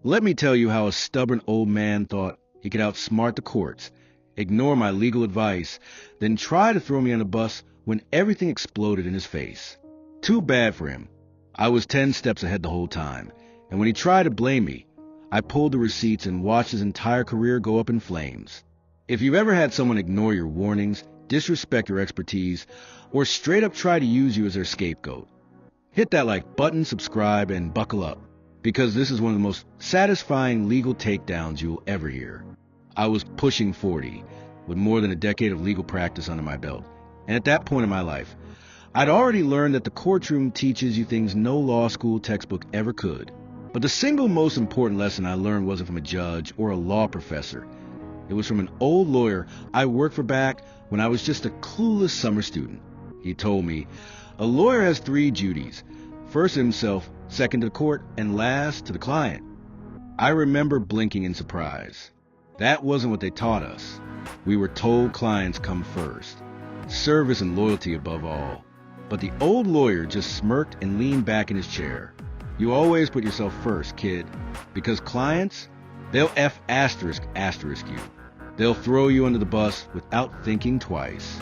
Let me tell you how a stubborn old man thought he could outsmart the courts, ignore my legal advice, then try to throw me on a bus when everything exploded in his face. Too bad for him. I was 10 steps ahead the whole time, and when he tried to blame me, I pulled the receipts and watched his entire career go up in flames. If you've ever had someone ignore your warnings, disrespect your expertise, or straight up try to use you as their scapegoat, hit that like button, subscribe, and buckle up, because this is one of the most satisfying legal takedowns you'll ever hear. I was pushing 40, with more than a decade of legal practice under my belt, and at that point in my life, I'd already learned that the courtroom teaches you things no law school textbook ever could. But the single most important lesson I learned wasn't from a judge or a law professor. It was from an old lawyer I worked for back when I was just a clueless summer student. He told me, a lawyer has 3 duties: first to himself, second to the court, and last to the client. I remember blinking in surprise. That wasn't what they taught us. We were told clients come first, service and loyalty above all. But the old lawyer just smirked and leaned back in his chair. You always put yourself first, kid, because clients, they'll asterisk you. They'll throw you under the bus without thinking twice.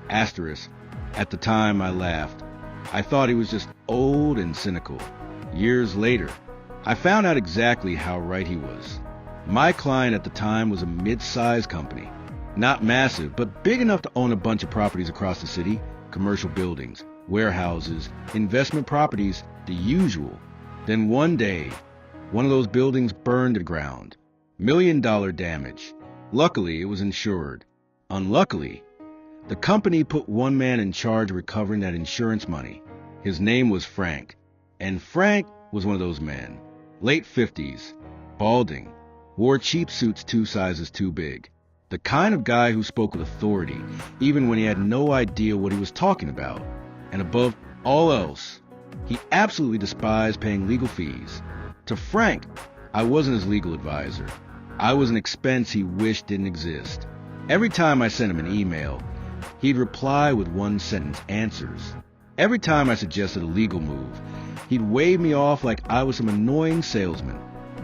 Asterisk. At the time, I laughed. I thought he was just old and cynical. Years later, I found out exactly how right he was. My client at the time was a mid-sized company. Not massive, but big enough to own a bunch of properties across the city, commercial buildings, warehouses, investment properties, the usual. Then one day, one of those buildings burned to the ground. $1 million damage. Luckily, it was insured. Unluckily, the company put one man in charge of recovering that insurance money. His name was Frank. And Frank was one of those men. Late 50s, balding, wore cheap suits 2 sizes too big. The kind of guy who spoke with authority, even when he had no idea what he was talking about. And above all else, he absolutely despised paying legal fees. To Frank, I wasn't his legal advisor. I was an expense he wished didn't exist. Every time I sent him an email, he'd reply with one-sentence answers. Every time I suggested a legal move, he'd wave me off like I was some annoying salesman.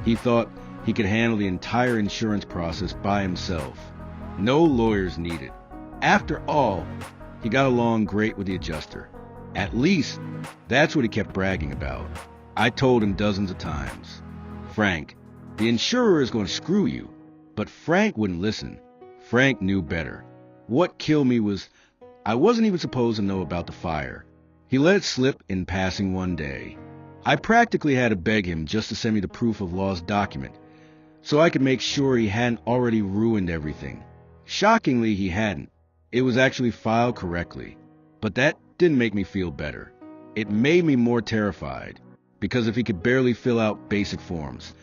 He thought he could handle the entire insurance process by himself. No lawyers needed. After all, he got along great with the adjuster. At least, that's what he kept bragging about. I told him dozens of times, Frank, the insurer is going to screw you. But Frank wouldn't listen. Frank knew better. What killed me was I wasn't even supposed to know about the fire. He let it slip in passing one day. I practically had to beg him just to send me the proof of lost document, so I could make sure he hadn't already ruined everything. Shockingly, he hadn't. It was actually filed correctly. But that didn't make me feel better. It made me more terrified, because if he could barely fill out basic forms,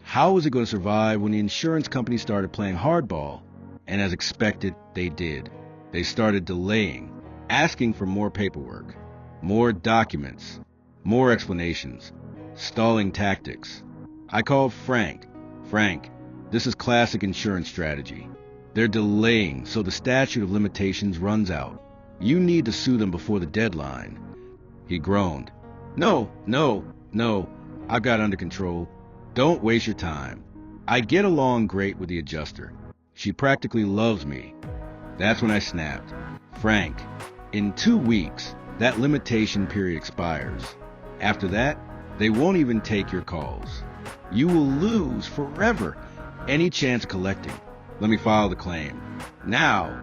how was he going to survive when the insurance company started playing hardball? And as expected, they did. They started delaying, asking for more paperwork, more documents, more explanations, stalling tactics. I called Frank. Frank, this is classic insurance strategy. They're delaying so the statute of limitations runs out. You need to sue them before the deadline. He groaned. No, I've got it under control. Don't waste your time. I get along great with the adjuster. She practically loves me. That's when I snapped. Frank, in 2 weeks, that limitation period expires. After that, they won't even take your calls. You will lose forever any chance of collecting. Let me file the claim. Now.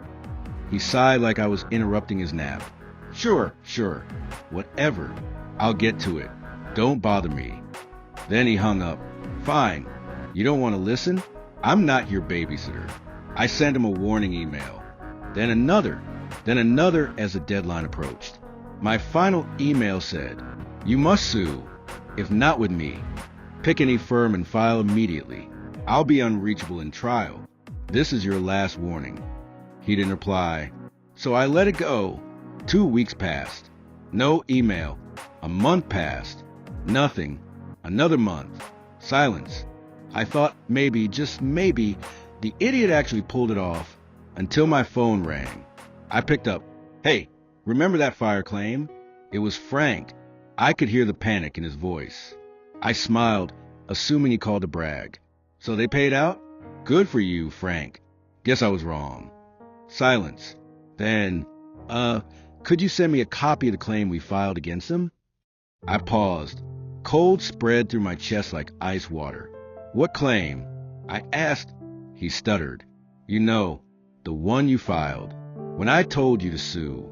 He sighed like I was interrupting his nap. Sure. Whatever. I'll get to it. Don't bother me. Then he hung up. Fine. You don't want to listen? I'm not your babysitter. I sent him a warning email. Then another as the deadline approached. My final email said, you must sue. If not with me, pick any firm and file immediately. I'll be unreachable in trial. This is your last warning. He didn't reply, so I let it go. 2 weeks passed. No email. A month passed. Nothing. Another month. Silence. I thought maybe, just maybe, the idiot actually pulled it off until my phone rang. I picked up. Hey, remember that fire claim? It was Frank. I could hear the panic in his voice. I smiled. assuming he called to brag. So they paid out? Good for you, Frank. Guess I was wrong. Silence. Then, could you send me a copy of the claim we filed against him? I paused. Cold spread through my chest like ice water. What claim? I asked. He stuttered. You know, the one you filed. When I told you to sue.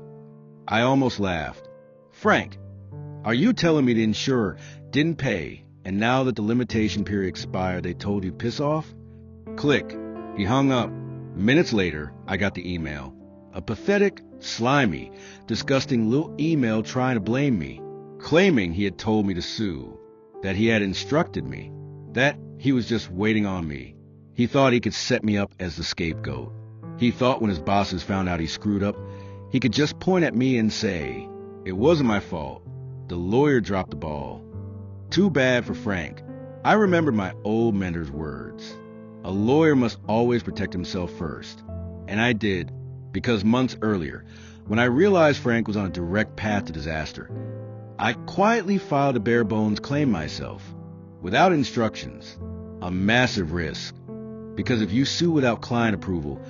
I almost laughed. Frank, are you telling me the insurer didn't pay, and now that the limitation period expired, they told you piss off? Click. He hung up. Minutes later, I got the email. A pathetic, slimy, disgusting little email trying to blame me, claiming he had told me to sue, that he had instructed me, that he was just waiting on me. He thought he could set me up as the scapegoat. He thought when his bosses found out he screwed up, he could just point at me and say, it wasn't my fault. The lawyer dropped the ball. Too bad for Frank. I remembered my old mentor's words. A lawyer must always protect himself first. And I did, because months earlier, when I realized Frank was on a direct path to disaster, I quietly filed a bare-bones claim myself, without instructions, a massive risk. Because if you sue without client approval,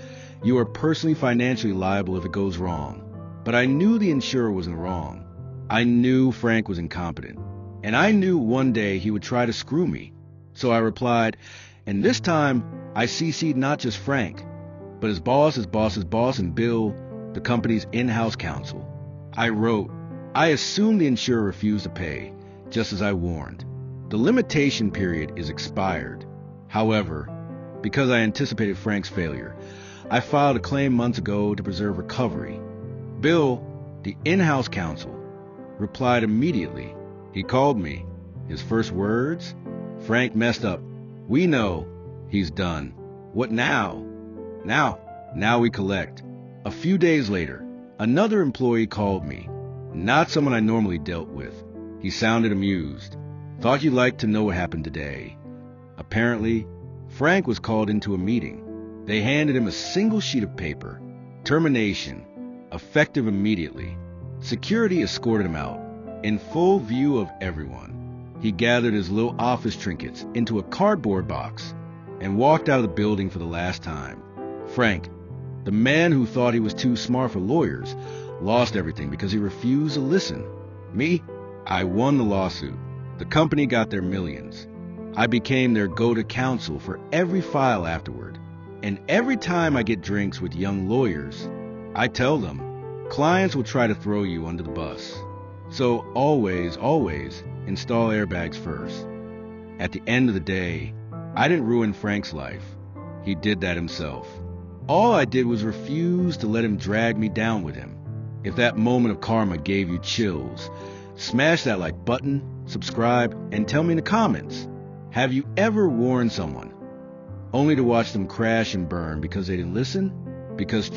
you are personally financially liable if it goes wrong. But I knew the insurer was in the wrong. I knew Frank was incompetent. And I knew one day he would try to screw me. So I replied, and this time I CC'd not just Frank, but his boss's boss, and Bill, the company's in-house counsel. I wrote, I assume the insurer refused to pay, just as I warned. The limitation period is expired. However, because I anticipated Frank's failure, I filed a claim months ago to preserve recovery. Bill, the in-house counsel, replied immediately. He called me. His first words? Frank messed up. We know. He's done. What now? Now we collect. A few days later, another employee called me. Not someone I normally dealt with. He sounded amused. Thought you'd like to know what happened today. Apparently, Frank was called into a meeting. They handed him a single sheet of paper. Termination. Effective immediately. Security escorted him out, in full view of everyone. He gathered his little office trinkets into a cardboard box and walked out of the building for the last time. Frank, the man who thought he was too smart for lawyers, lost everything because he refused to listen. Me? I won the lawsuit. The company got their millions. I became their go-to counsel for every file afterward. And every time I get drinks with young lawyers, I tell them, clients will try to throw you under the bus. So always install airbags first. At the end of the day, I didn't ruin Frank's life. He did that himself. All I did was refuse to let him drag me down with him. If that moment of karma gave you chills, smash that like button, subscribe, and tell me in the comments. Have you ever warned someone only to watch them crash and burn because they didn't listen? Because